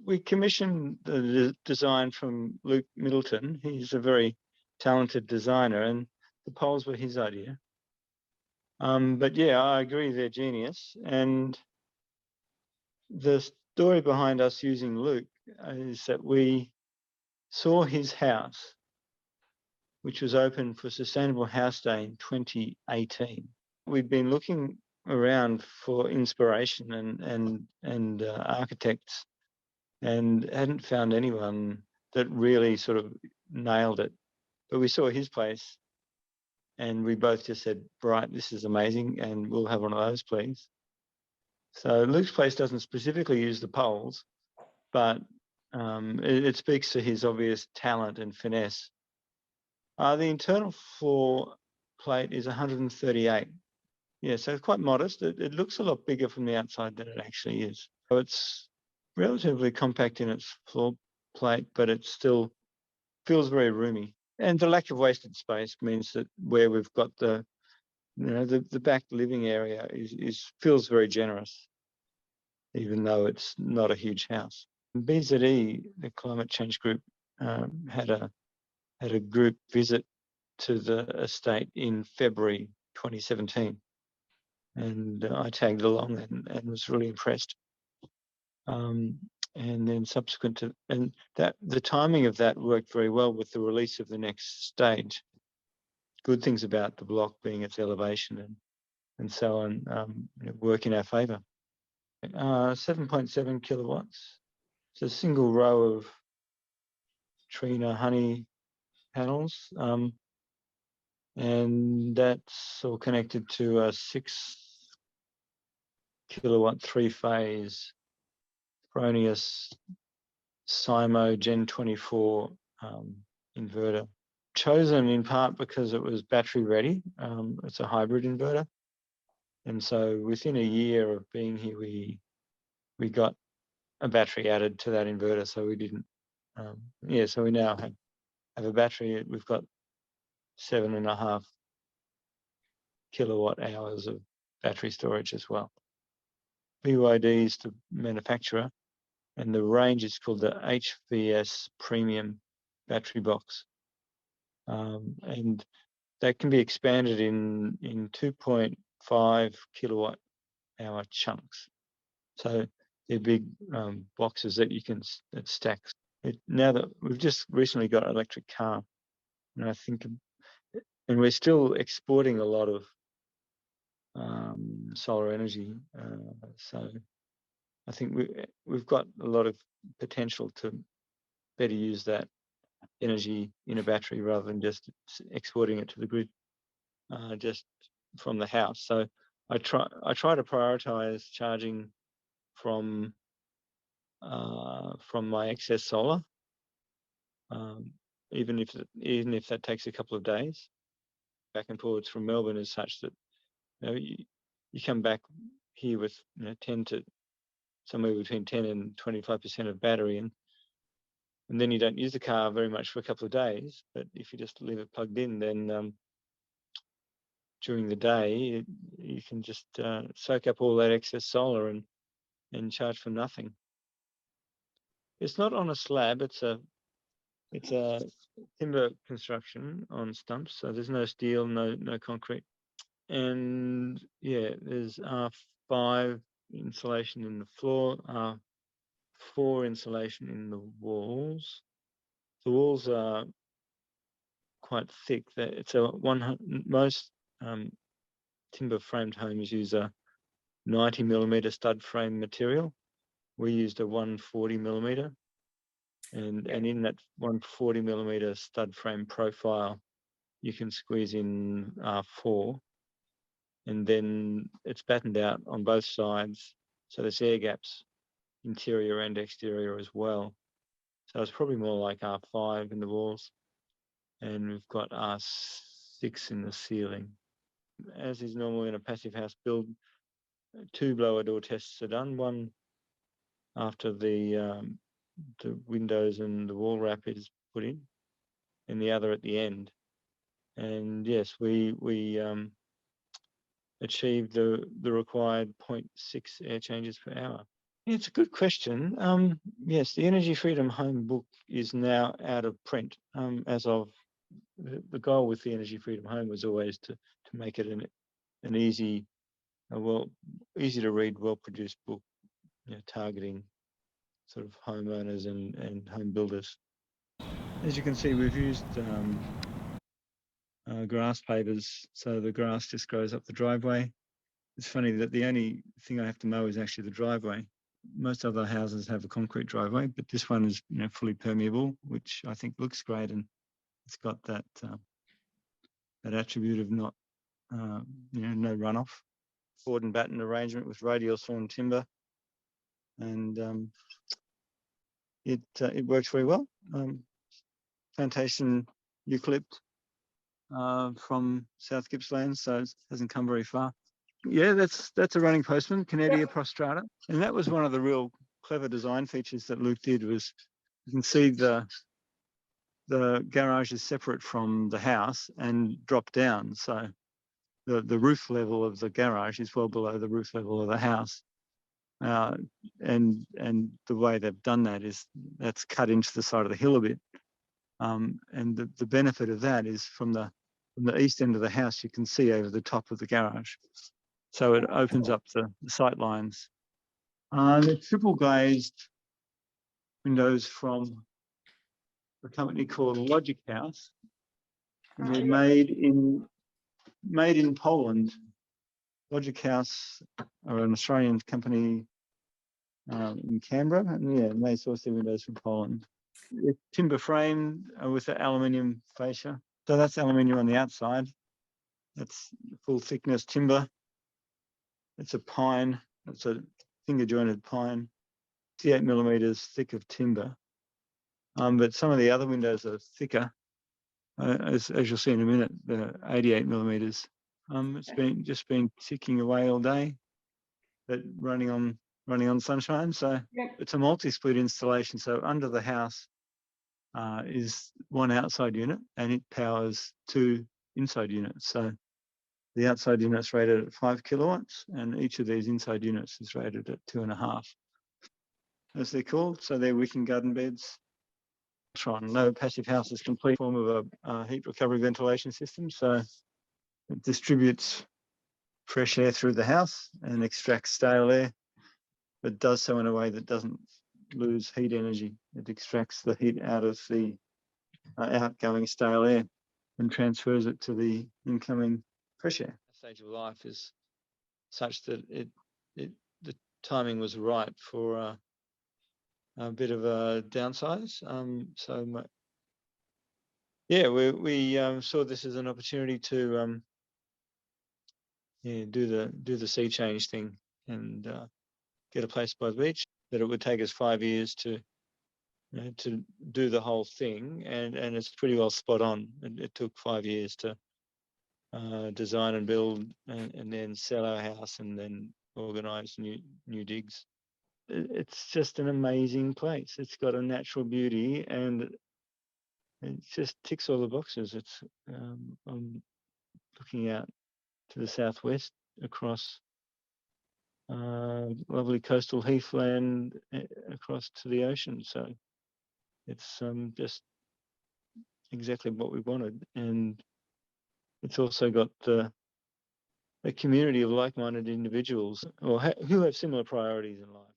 We commissioned the design from Luke Middleton. He's a very talented designer, and the poles were his idea. But yeah, I agree, they're genius. And the story behind us using Luke is that we saw his house, which was open for Sustainable House Day in 2018. We'd been looking around for inspiration and architects, and hadn't found anyone that really sort of nailed it. But we saw his place, and we both just said, right, this is amazing, and we'll have one of those, please. So Luke's place doesn't specifically use the poles, but it speaks to his obvious talent and finesse. The internal floor plate is 138. Yeah, so it's quite modest. It looks a lot bigger from the outside than it actually is. So it's relatively compact in its floor plate, but it still feels very roomy. And the lack of wasted space means that where we've got the back living area feels very generous, even though it's not a huge house. BZE, the climate change group, had a group visit to the estate in February 2017, and I tagged along and was really impressed. And then subsequent to, and that the timing of that worked very well with the release of the next stage. Good things about the block being its elevation and so on work in our favour. 7.7 kilowatts. It's a single row of Trina honey panels, and that's all connected to a 6 kilowatt 3-phase Fronius Simo Gen 24 inverter. Chosen in part because it was battery ready. It's a hybrid inverter, and so within a year of being here, we got a battery added to that inverter. So we didn't. So we now have a battery. We've got 7.5 kilowatt hours of battery storage as well. BYD is the manufacturer, and the range is called the HVS Premium Battery Box. And that can be expanded in 2.5 kilowatt hour chunks. So they're big boxes that you can stack. Now that we've just recently got an electric car, and I think, and we're still exporting a lot of solar energy. So I think we've got a lot of potential to better use that energy in a battery rather than just exporting it to the grid just from the house. So I try to prioritize charging from my excess solar, even if that takes a couple of days. Back and forwards from Melbourne is such that you come back here with 10 to somewhere between 10 and 25% of battery, and then you don't use the car very much for a couple of days. But if you just leave it plugged in, then during the day you can just soak up all that excess solar and charge for nothing. It's not on a slab. It's a timber construction on stumps, so there's no steel, no concrete, and there's R5 insulation in the floor, R4 insulation in the walls. The walls are quite thick. It's most timber framed homes use a 90 millimeter stud frame material. We used a 140 millimeter, and in that 140 millimeter stud frame profile, you can squeeze in R4, and then it's battened out on both sides, so there's air gaps, interior and exterior as well. So it's probably more like R5 in the walls, and we've got R6 in the ceiling. As is normal in a passive house build, 2 blower door tests are done, one after the windows and the wall wrap is put in, and the other at the end. And yes, we achieved the required 0.6 air changes per hour. It's a good question. Yes, the Energy Freedom Home book is now out of print. As of the goal with the Energy Freedom Home was always to make it an easy, easy to read, well produced book, targeting sort of homeowners and home builders. As you can see, we've used grass pavers, so the grass just grows up the driveway. It's funny that the only thing I have to mow is actually the driveway. Most other houses have a concrete driveway, but this one is fully permeable, which I think looks great, and it's got that that attribute of not no runoff. Board and batten arrangement with radial sawn timber, and it works very well. Plantation eucalypt from South Gippsland, so it hasn't come very far. Yeah, that's a running postman, Canedia prostrata, and that was one of the real clever design features that Luke did. Was you can see the garage is separate from the house and drop down, so the roof level of the garage is well below the roof level of the house. And the way they've done that is that's cut into the side of the hill a bit. And the benefit of that is from the east end of the house, you can see over the top of the garage. So it opens up the sight lines. The triple glazed windows from a company called Logic House. And they're made in Poland. Logic House are an Australian company in Canberra, and they source their windows from Poland. It's timber framed with the aluminium fascia. So that's aluminium on the outside. That's full thickness timber. It's a pine. It's a finger jointed pine. 58 millimeters thick of timber. But some of the other windows are thicker. As you'll see in a minute, they're 88 millimeters. It's just been ticking away all day, but running on sunshine. So it's a multi-split installation. So under the house is one outside unit, and it powers two inside units. So the outside unit's rated at 5 kilowatts, and each of these inside units is rated at 2.5, as they're called. So they're wicken garden beds. No passive house is complete form of a heat recovery ventilation system. So it distributes fresh air through the house and extracts stale air, but does so in a way that doesn't lose heat energy. It extracts the heat out of the outgoing stale air and transfers it to the incoming fresh air. The stage of life is such that the timing was right for a bit of a downsize. We saw this as an opportunity to do the sea change thing and get a place by the beach. That it would take us 5 years to do the whole thing, and it's pretty well spot on. It took 5 years to design and build, and then sell our house, and then organise new digs. It's just an amazing place. It's got a natural beauty, and it just ticks all the boxes. It's I'm looking out to the southwest across lovely coastal heathland across to the ocean. So it's just exactly what we wanted, and it's also got a community of like-minded individuals who have similar priorities in life.